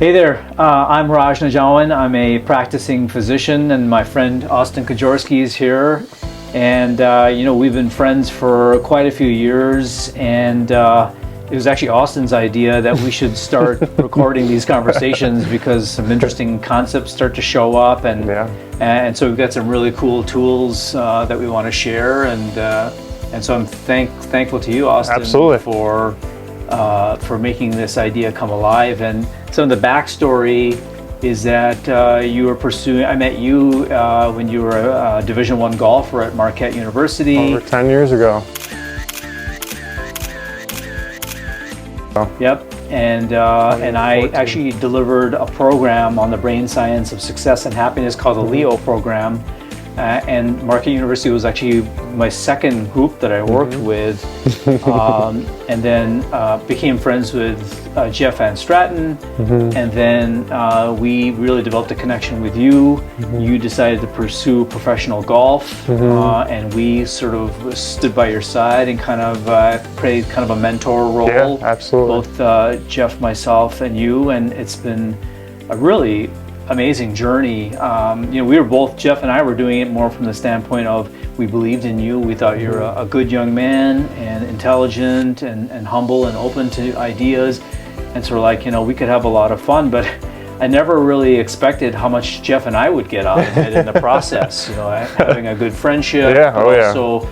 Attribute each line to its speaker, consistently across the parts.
Speaker 1: Hey there, I'm Raj Najawan. I'm a practicing physician, and my friend Austin Kajorski is here. And we've been friends for quite a few years, and it was actually Austin's idea that we should start recording these conversations because some interesting concepts start to show up, and so we've got some really cool tools that we want to share, and so I'm thankful to you, Austin,
Speaker 2: Absolutely.
Speaker 1: for making this idea come alive. And some of the backstory is that you were pursuing, I met you when you were a Division I golfer at Marquette University.
Speaker 2: Over 10 years ago.
Speaker 1: Yep, and I actually delivered a program on the brain science of success and happiness called the LEO program. And Marquette University was actually my second group that I worked with, and then became friends with Jeff Van Straten, and then we really developed a connection with you. You decided to pursue professional golf, and we sort of stood by your side and kind of played kind of a mentor role.
Speaker 2: Yeah, absolutely.
Speaker 1: Both Jeff, myself, and you, and it's been a really amazing journey. We were both, Jeff and I were doing it more from the standpoint of we believed in you. We thought you're a good young man and intelligent and humble and open to ideas. And so we're like, we could have a lot of fun, but I never really expected how much Jeff and I would get out of it in the process, having a good friendship.
Speaker 2: Yeah,
Speaker 1: So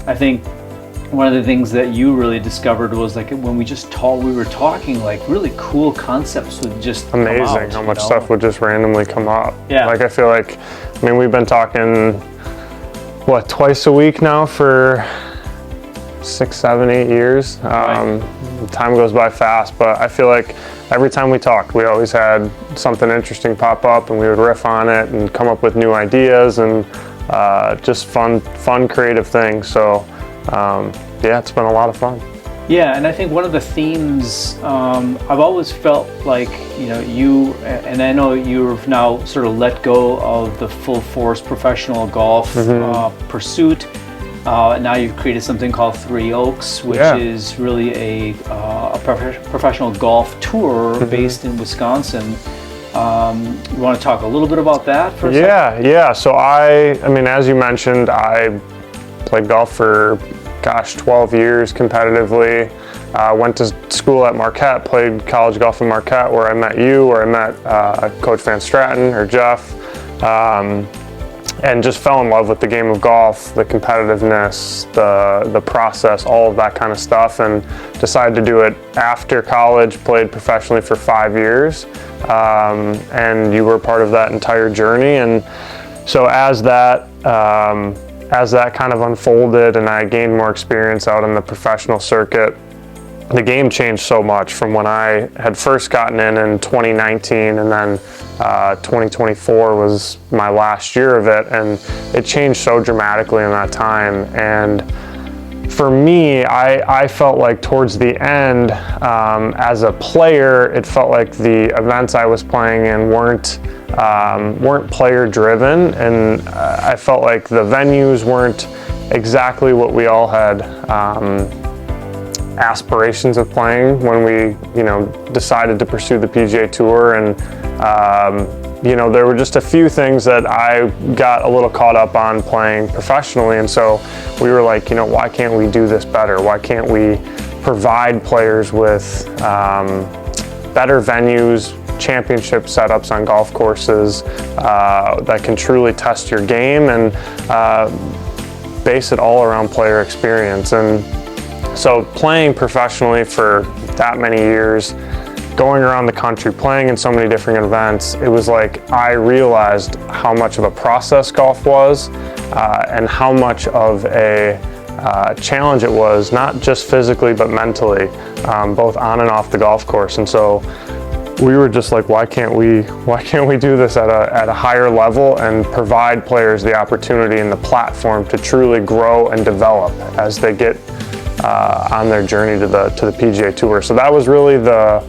Speaker 1: I think one of the things that you really discovered was like when we were talking, like really cool concepts would just
Speaker 2: amazing
Speaker 1: come out,
Speaker 2: how much stuff would just randomly come up.
Speaker 1: Yeah.
Speaker 2: Like I feel like, we've been talking, twice a week now for 6, 7, 8 years.
Speaker 1: Right.
Speaker 2: Time goes by fast, but I feel like every time we talked, we always had something interesting pop up, and we would riff on it and come up with new ideas and just fun, creative things. So. It's been a lot of fun.
Speaker 1: Yeah, and I think one of the themes I've always felt like, you, and I know you've now sort of let go of the full force professional golf pursuit. Now you've created something called Three Oaks, which is really a professional golf tour based in Wisconsin. You want to talk a little bit about that for a second?
Speaker 2: Yeah. So I mean, as you mentioned, I played golf for 12 years competitively. Went to school at Marquette, played college golf in Marquette, where I met you, where I met Coach Van Straten or Jeff, and just fell in love with the game of golf, the competitiveness, the process, all of that kind of stuff, and decided to do it after college. Played professionally for 5 years, and you were part of that entire journey. And so as that kind of unfolded and I gained more experience out in the professional circuit, the game changed so much from when I had first gotten in 2019, and then 2024 was my last year of it, and it changed so dramatically in that time. And for me, I felt like towards the end, as a player, it felt like the events I was playing in weren't player driven, and I felt like the venues weren't exactly what we all had aspirations of playing when we decided to pursue the PGA Tour. And there were just a few things that I got a little caught up on playing professionally, and so we were like, why can't we do this better? Why can't we provide players with better venues, championship setups on golf courses that can truly test your game and base it all around player experience? And so playing professionally for that many years, going around the country, playing in so many different events, it was like I realized how much of a process golf was and how much of a challenge it was, not just physically but mentally, both on and off the golf course. And so we were just like, why can't we do this at a higher level and provide players the opportunity and the platform to truly grow and develop as they get on their journey to the PGA Tour? So that was really the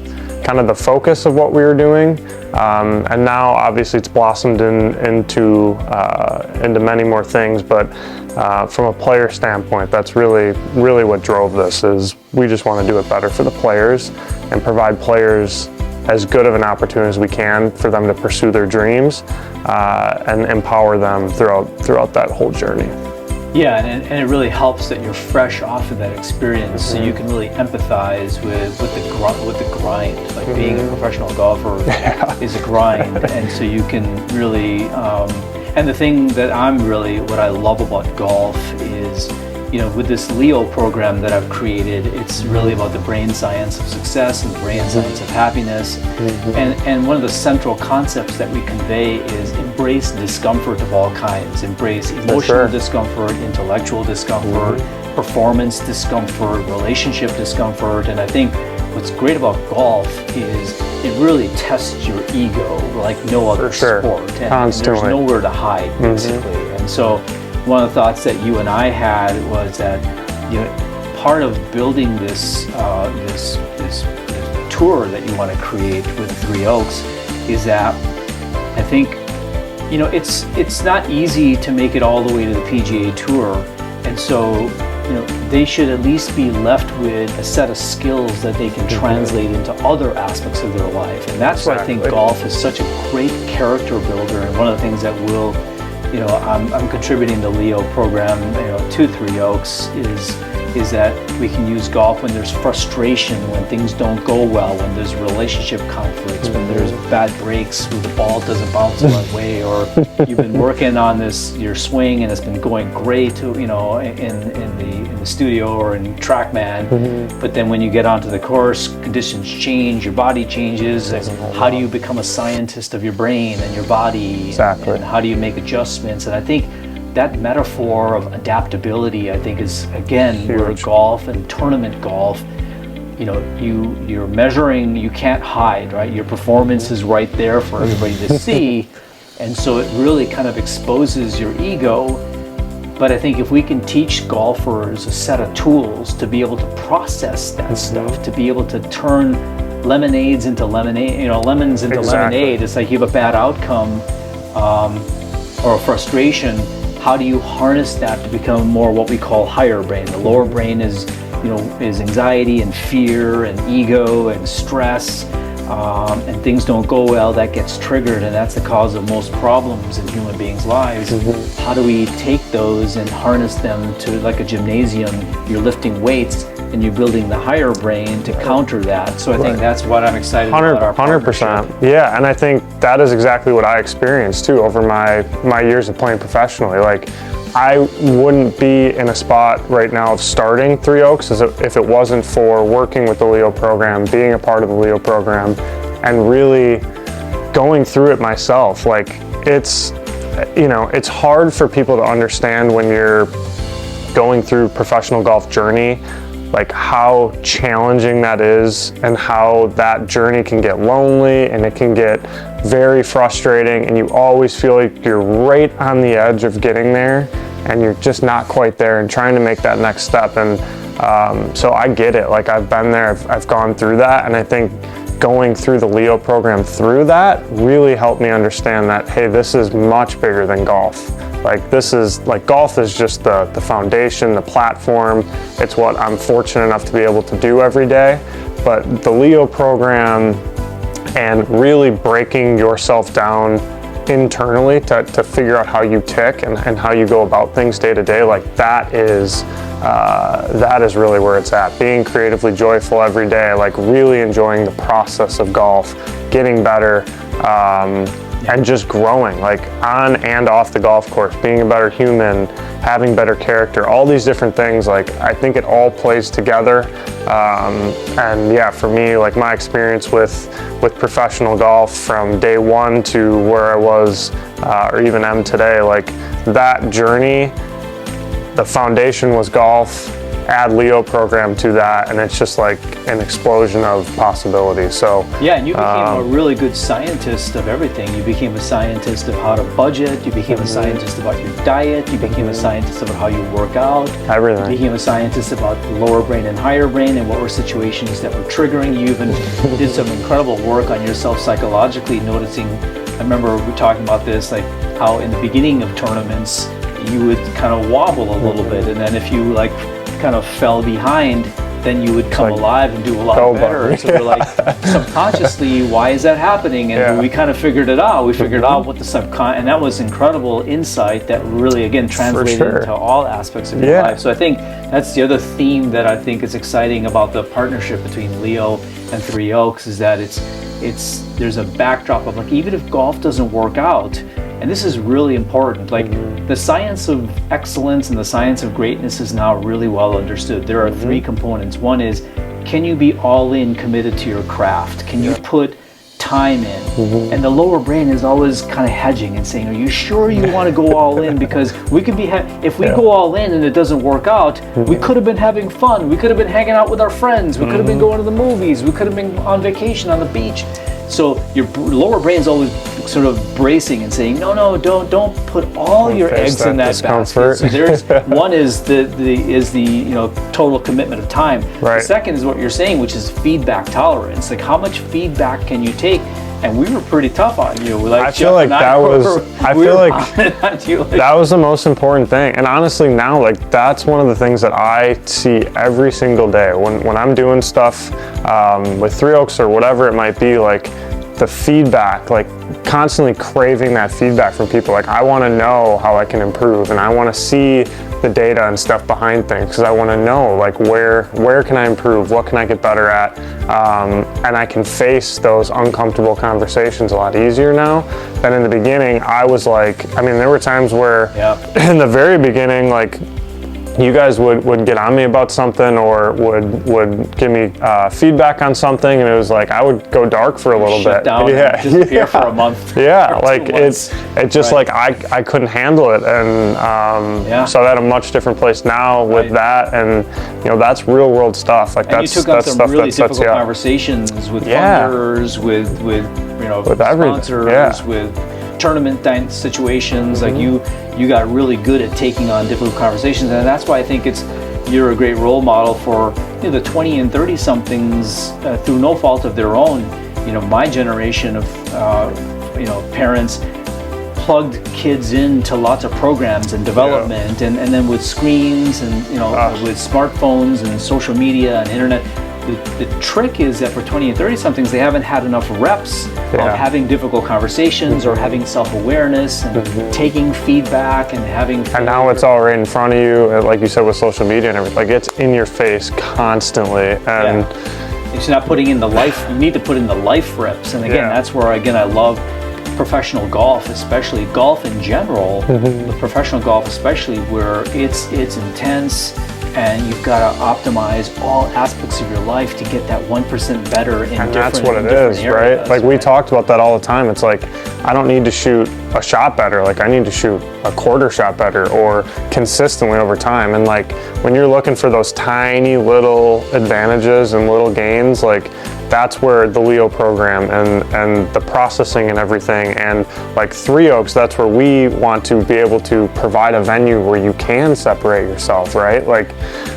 Speaker 2: kind of the focus of what we were doing, and now obviously it's blossomed into many more things. But from a player standpoint, that's really what drove this. Is we just want to do it better for the players and provide players as good of an opportunity as we can for them to pursue their dreams and empower them throughout that whole journey.
Speaker 1: Yeah, and it really helps that you're fresh off of that experience, so you can really empathize with the grind. Like being a professional golfer is a grind, and so you can really. And the thing that what I love about golf is, with this Leo program that I've created, it's really about the brain science of success and the brain science of happiness. And one of the central concepts that we convey is embrace discomfort of all kinds. Embrace emotional discomfort, intellectual discomfort, performance discomfort, relationship discomfort. And I think what's great about golf is it really tests your ego like no other sport. And there's nowhere to hide, basically. And so one of the thoughts that you and I had was that part of building this tour that you want to create with Three Oaks is that I think it's not easy to make it all the way to the PGA Tour, and so they should at least be left with a set of skills that they can translate into other aspects of their life. And that's why I think golf is such a great character builder, and one of the things that will I'm contributing the Leo program, to Three Oaks is that we can use golf when there's frustration, when things don't go well, when there's relationship conflicts, when there's bad breaks, when the ball doesn't bounce the right way, or you've been working on your swing and it's been going great, in the studio or in TrackMan, but then when you get onto the course, conditions change, your body changes. How do you become a scientist of your brain and your body?
Speaker 2: Exactly.
Speaker 1: And how do you make adjustments? And I think that metaphor of adaptability, I think, is again where golf and tournament golf, you're measuring, you can't hide, right? Your performance is right there for everybody to see, and so it really kind of exposes your ego. But I think if we can teach golfers a set of tools to be able to process that stuff, to be able to turn lemonades into lemonade, lemons into lemonade. It's like you have a bad outcome or a frustration. How do you harness that to become more what we call higher brain? The lower brain is anxiety and fear and ego and stress, and things don't go well, that gets triggered, and that's the cause of most problems in human beings' lives. How do we take those and harness them to, like a gymnasium, you're lifting weights and you're building the higher brain to counter that. So I think that's what I'm excited about our partnership.
Speaker 2: 100%. Yeah, and I think that is exactly what I experienced too over my years of playing professionally. Like, I wouldn't be in a spot right now of starting Three Oaks if it wasn't for working with the Leo program, being a part of the Leo program, and really going through it myself. Like, it's hard for people to understand when you're going through professional golf journey, like how challenging that is and how that journey can get lonely and it can get very frustrating, and you always feel like you're right on the edge of getting there and you're just not quite there and trying to make that next step. And so I get it. Like, I've been there, I've gone through that, and I think going through the Leo program through that really helped me understand that, hey, this is much bigger than golf. Like, golf is just the foundation, the platform. It's what I'm fortunate enough to be able to do every day. But the Leo program and really breaking yourself down internally to figure out how you tick and how you go about things day to day, like that is really where it's at. Being creatively joyful every day, like really enjoying the process of golf, getting better, and just growing, like on and off the golf course, being a better human, having better character, all these different things. Like, I think it all plays together. And yeah, for me, like my experience with professional golf from day one to where I was, or even am today, like that journey, the foundation was golf. Add Leo program to that, and it's just like an explosion of possibilities. So
Speaker 1: yeah, and you became a really good scientist of everything. You became a scientist of how to budget. You became a scientist about your diet. You became a scientist about how you work out.
Speaker 2: Everything.
Speaker 1: You became a scientist about the lower brain and higher brain and what were situations that were triggering. You even did some incredible work on yourself psychologically, noticing. I remember we were talking about this, like how in the beginning of tournaments you would kind of wobble a little bit, and then if you like kind of fell behind, then you would come
Speaker 2: like,
Speaker 1: alive and do a lot
Speaker 2: go
Speaker 1: better.
Speaker 2: button.
Speaker 1: And so we're like, subconsciously, why is that happening? And
Speaker 2: Yeah.
Speaker 1: we kind of figured it out. We figured out what the and that was incredible insight that really, again, translated
Speaker 2: sure.
Speaker 1: into all aspects of your
Speaker 2: Yeah.
Speaker 1: life. So I think that's the other theme that I think is exciting about the partnership between Leo and Three Oaks, is that there's a backdrop of like, even if golf doesn't work out, and this is really important, like the science of excellence and the science of greatness is now really well understood. There are three components. One is, can you be all in, committed to your craft? Can you put time in? And the lower brain is always kind of hedging and saying, are you sure you want to go all in? Because we could be, if we go all in and it doesn't work out, we could have been having fun. We could have been hanging out with our friends. We could have been going to the movies. We could have been on vacation on the beach. So your lower brain's always sort of bracing and saying, no, don't put all your
Speaker 2: face
Speaker 1: eggs in
Speaker 2: that
Speaker 1: that
Speaker 2: discomfort.
Speaker 1: basket. So there's one is the total commitment of time.
Speaker 2: Right.
Speaker 1: The second is what you're saying, which is feedback tolerance. Like, how much feedback can you take? And we were pretty tough on you. Like,
Speaker 2: I feel like that was the most important thing. And honestly, now, like, that's one of the things that I see every single day when I'm doing stuff with Three Oaks or whatever it might be. Like, the feedback, like constantly craving that feedback from people. Like, I want to know how I can improve, and I want to see the data and stuff behind things, because I want to know, like, where can I improve, what can I get better at, and I can face those uncomfortable conversations a lot easier now than in the beginning. I was like, I mean, there were times where in the very beginning, like, you guys would get on me about something, or would give me feedback on something, and it was like I would go dark for a little
Speaker 1: Shut
Speaker 2: bit.
Speaker 1: down and disappear for a month.
Speaker 2: Yeah,
Speaker 1: or
Speaker 2: like
Speaker 1: 2 months.
Speaker 2: it's just like I couldn't handle it, and so I'm at a much different place now with that, and that's real world stuff. Like,
Speaker 1: and
Speaker 2: that's
Speaker 1: you took on
Speaker 2: that's
Speaker 1: some
Speaker 2: stuff
Speaker 1: really
Speaker 2: that sets
Speaker 1: difficult
Speaker 2: you up.
Speaker 1: conversations with
Speaker 2: Yeah.
Speaker 1: funders, with
Speaker 2: everything,
Speaker 1: sponsors,
Speaker 2: yeah.
Speaker 1: with tournament situations. Like, you got really good at taking on difficult conversations, and that's why I think you're a great role model for the 20 and 30 somethings through no fault of their own. My generation of parents plugged kids into lots of programs and development, and then with screens and with smartphones and social media and internet. The trick is that for 20 and 30 somethings, they haven't had enough reps of having difficult conversations or having self-awareness and taking feedback and having.
Speaker 2: And now it's all right in front of you, like you said, with social media and everything. Like, it's in your face constantly, and
Speaker 1: it's not putting in the life. You need to put in the life reps, and again, that's where I love professional golf, especially golf in general, but professional golf especially, where it's intense. And you've got to optimize all aspects of your life to get that 1% better in
Speaker 2: and
Speaker 1: different
Speaker 2: that's what it
Speaker 1: different
Speaker 2: is,
Speaker 1: areas,
Speaker 2: right? Like, we talked about that all the time. It's like, I don't need to shoot a shot better. Like, I need to shoot a quarter shot better, or consistently over time. And like, when you're looking for those tiny little advantages and little gains, like, that's where the Leo program and the processing and everything, and like Three Oaks, that's where we want to be able to provide a venue where you can separate yourself, right? Like,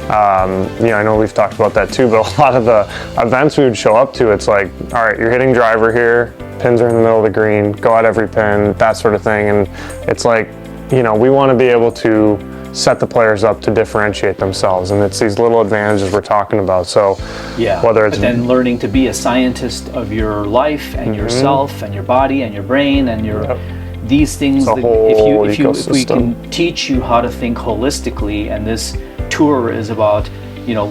Speaker 2: I know we've talked about that too, but a lot of the events we would show up to, it's like, all right, you're hitting driver here, pins are in the middle of the green, go at every pin, that sort of thing. And it's like, we want to be able to set the players up to differentiate themselves, and it's these little advantages we're talking about. So whether it's
Speaker 1: but then learning to be a scientist of your life and yourself and your body and your brain and your these things,
Speaker 2: the whole
Speaker 1: if we can teach you how to think holistically, and this tour is about,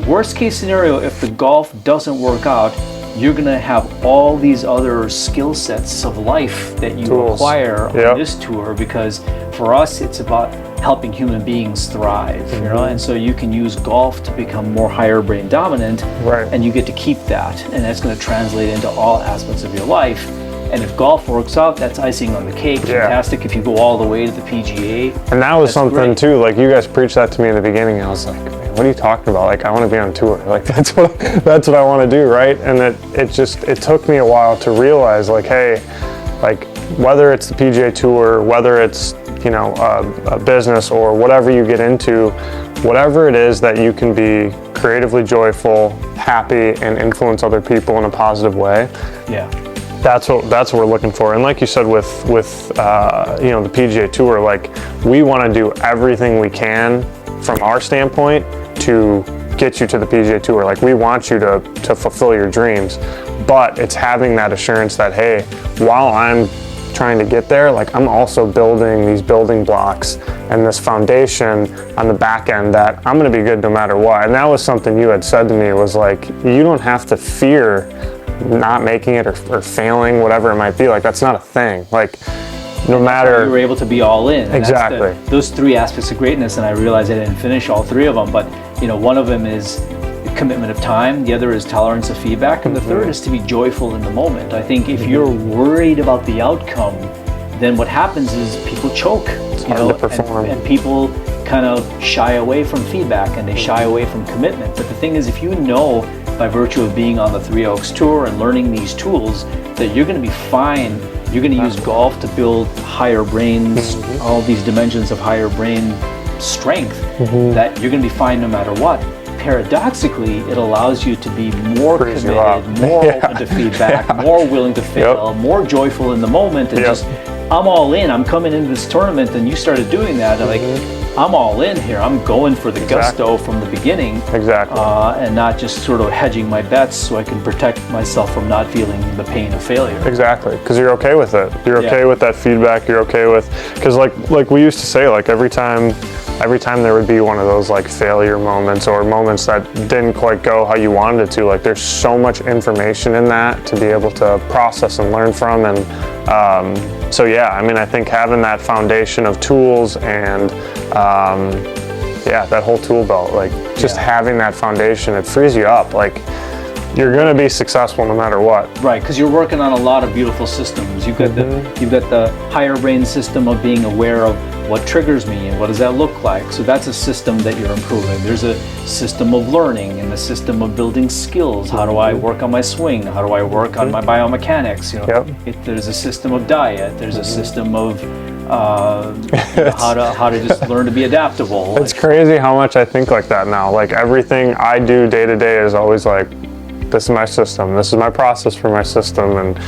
Speaker 1: worst case scenario, if the golf doesn't work out, you're going to have all these other skill sets of life that you acquire on this tour, because for us it's about helping human beings thrive, and so you can use golf to become more higher brain dominant, and you get to keep that, and that's going to translate into all aspects of your life. And if golf works out, that's icing on the cake. Fantastic if you go all the way to the PGA.
Speaker 2: And that was something too, like, you guys preached that to me in the beginning. I was like, man, what are you talking about? Like, I want to be on tour. Like, that's what I want to do, right? And it took me a while to realize, like, hey, like, whether it's the PGA Tour, whether it's a business or whatever you get into, whatever it is that you can be creatively joyful, happy, and influence other people in a positive way. That's what we're looking for. And like you said, with the PGA Tour, like, we want to do everything we can from our standpoint to get you to the PGA Tour. Like, we want you to fulfill your dreams, but it's having that assurance that, hey, while I'm trying to get there, like, I'm also building these building blocks and this foundation on the back end that I'm going to be good no matter what. And that was something you had said to me, was like, you don't have to fear not making it or failing, whatever it might be. Like, that's not a thing. Like, no matter.
Speaker 1: You were able to be all in. And
Speaker 2: exactly.
Speaker 1: Those three aspects of greatness, and I realized I didn't finish all three of them, but one of them is commitment of time, the other is tolerance of feedback, and the third is to be joyful in the moment. I think if you're worried about the outcome, then what happens is people choke, and people kind of shy away from feedback, and they shy away from commitment. But the thing is, if you know by virtue of being on the Three Oaks Tour and learning these tools that you're going to be fine, you're going to use golf to build higher brains, all these dimensions of higher brain strength, that you're going to be fine no matter what. Paradoxically, it allows you to be more committed, more open to feedback, more willing to fail, more joyful in the moment, and just, I'm all in. I'm coming into this tournament, and you started doing that. And like, I'm all in here. I'm going for the gusto from the beginning.
Speaker 2: Exactly.
Speaker 1: And not just sort of hedging my bets so I can protect myself from not feeling the pain of failure.
Speaker 2: Exactly, because you're okay with it. You're okay with that feedback. You're okay with, because like we used to say, like, every time there would be one of those like failure moments or moments that didn't quite go how you wanted it to, like, there's so much information in that to be able to process and learn from. And so yeah, I mean, I think having that foundation of tools and that whole tool belt, like, just having that foundation, it frees you up. Like, you're going to be successful no matter what.
Speaker 1: Right, because you're working on a lot of beautiful systems. You've got the higher brain system of being aware of what triggers me and what does that look like. So that's a system that you're improving. There's a system of learning and a system of building skills. How do I work on my swing? How do I work on my biomechanics? There's a system of diet. There's a system of how to just learn to be adaptable.
Speaker 2: It's crazy how much I think like that now. Like, everything I do day to day is always like, this is my system, this is my process for my system, and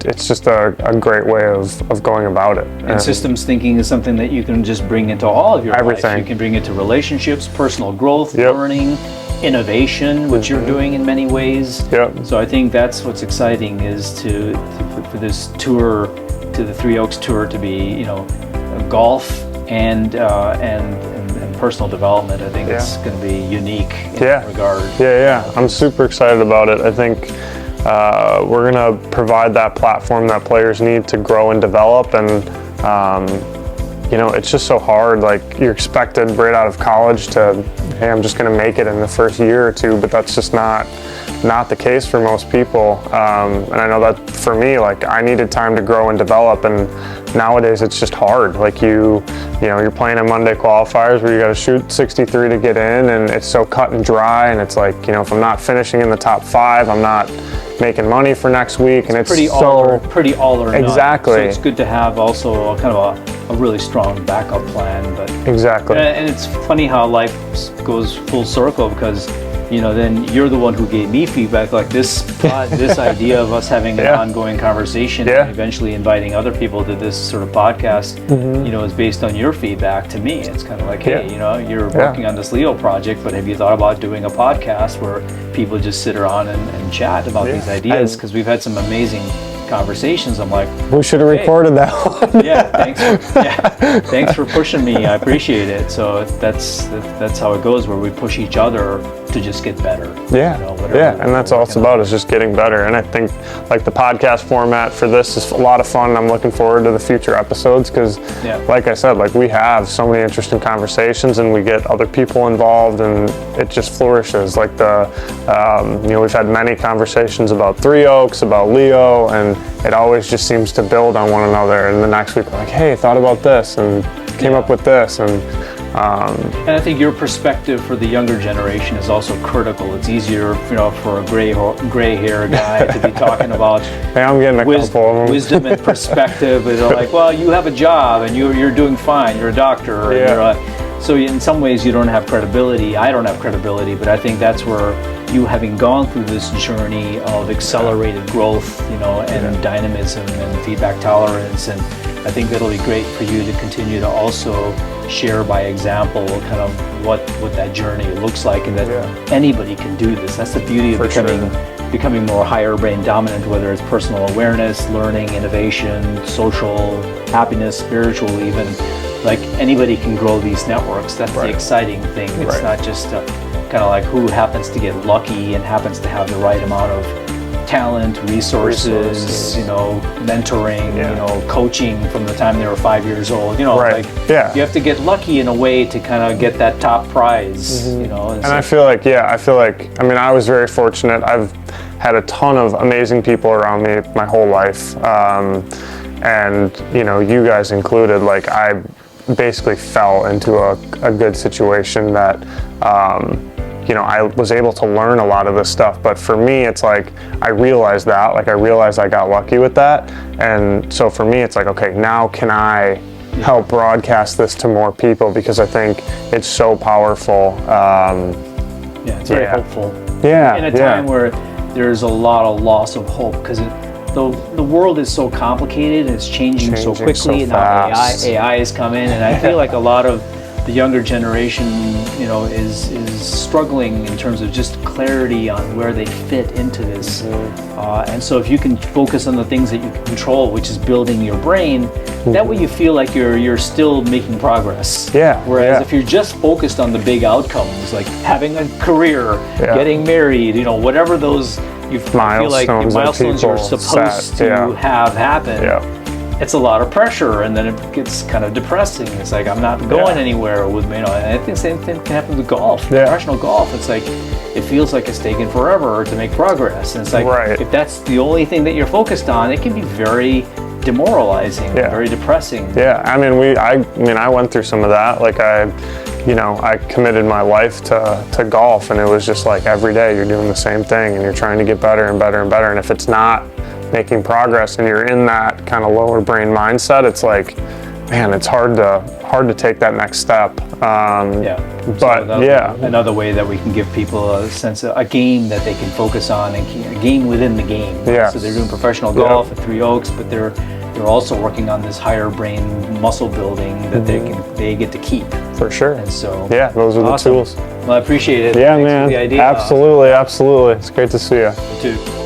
Speaker 2: it's just a great way of going about it.
Speaker 1: And systems thinking is something that you can just bring into all of your
Speaker 2: everything.
Speaker 1: life. You can bring it to relationships, personal growth, learning, innovation, which you're doing in many ways. So I think that's what's exciting, is for this tour, to the Three Oaks Tour, to be golf and personal development. I think it's going to be unique in that regard.
Speaker 2: I'm super excited about it. I think we're going to provide that platform that players need to grow and develop, and it's just so hard. Like, you're expected right out of college to, hey, I'm just going to make it in the first year or two, but that's just not the case for most people. And I know that for me, like, I needed time to grow and develop, and nowadays it's just hard. Like, you're playing in Monday qualifiers where you got to shoot 63 to get in, and it's so cut and dry, and it's like, if I'm not finishing in the top 5, I'm not making money for next week, and it's
Speaker 1: pretty all or none.
Speaker 2: Exactly.
Speaker 1: So it's good to have also kind of a really strong backup plan. But
Speaker 2: exactly.
Speaker 1: And it's funny how life goes full circle, because then you're the one who gave me feedback, like this idea of us having an ongoing conversation and eventually inviting other people to this sort of podcast, is based on your feedback to me. It's kind of like, hey, you're working on this Leo project, but have you thought about doing a podcast where people just sit around and chat about these ideas? Because we've had some amazing conversations. I'm like,
Speaker 2: we should have recorded that one.
Speaker 1: Thanks for pushing me. I appreciate it. So that's how it goes, where we push each other to just get better.
Speaker 2: And that's all it's about, is just getting better. And I think, like, the podcast format for this is a lot of fun. I'm looking forward to the future episodes, because like I said, like, we have so many interesting conversations, and we get other people involved, and it just flourishes. Like, we've had many conversations about Three Oaks, about Leo, and it always just seems to build on one another. And the next week, we're like, hey, thought about this and came up with this. And
Speaker 1: I think your perspective for the younger generation is also critical. It's easier, for a gray hair guy to be talking about
Speaker 2: hey, I'm getting a couple of them.
Speaker 1: Wisdom and perspective. They're like, well, you have a job and you're doing fine. You're a doctor. And so in some ways you don't have credibility. I don't have credibility, but I think that's where you, having gone through this journey of accelerated growth, and dynamism and feedback tolerance, and I think that'll be great for you to continue to also share by example kind of what that journey looks like, and that anybody can do this. That's the beauty of becoming more higher brain dominant, whether it's personal awareness, learning, innovation, social, happiness, spiritual even. Like anybody can grow these networks. That's the exciting thing. It's not just kind of like who happens to get lucky and happens to have the right amount of talent, resources, you know, mentoring, you know, coaching from the time they were 5 years old. You know, like you have to get lucky in a way to kind of get that top prize. You know,
Speaker 2: and I feel like I mean, I was very fortunate. I've had a ton of amazing people around me my whole life, and you know, you guys included. Like I basically fell into a good situation that you know, I was able to learn a lot of this stuff, but for me it's like I realized I got lucky with that, and so for me it's like, okay, now can I help broadcast this to more people, because I think it's so powerful.
Speaker 1: It's very hopeful.
Speaker 2: In
Speaker 1: a time where there's a lot of loss of hope, because the world is so complicated and it's changing so quickly,
Speaker 2: so
Speaker 1: and now
Speaker 2: fast.
Speaker 1: AI has come in, and I feel like a lot of the younger generation, you know, is struggling in terms of just clarity on where they fit into this. And so if you can focus on the things that you can control, which is building your brain, that way you feel like you're still making progress. Whereas if you're just focused on the big outcomes, like having a career, getting married, you know, whatever those you feel like the milestones you're supposed to have happen. It's a lot of pressure, and then it gets kind of depressing. It's like, I'm not going anywhere with, you know, and I think the same thing can happen with golf, professional golf. It's like, it feels like it's taken forever to make progress. And it's like, if that's the only thing that you're focused on, it can be very demoralizing, very depressing.
Speaker 2: I mean, I went through some of that. Like I committed my life to golf, and it was just like every day you're doing the same thing and you're trying to get better and better and better. And if it's not making progress and you're in that kind of lower brain mindset, it's like, man, it's hard to take that next step. But
Speaker 1: another way that we can give people a sense of a game that they can focus on, and a game within the game. So they're doing professional golf at Three Oaks, but they're also working on this higher brain muscle building that they get to keep.
Speaker 2: For sure.
Speaker 1: And so
Speaker 2: those are the tools.
Speaker 1: Well, I appreciate it.
Speaker 2: Yeah,
Speaker 1: Thanks
Speaker 2: man.
Speaker 1: for the idea.
Speaker 2: Absolutely. It's great to see you.
Speaker 1: You too.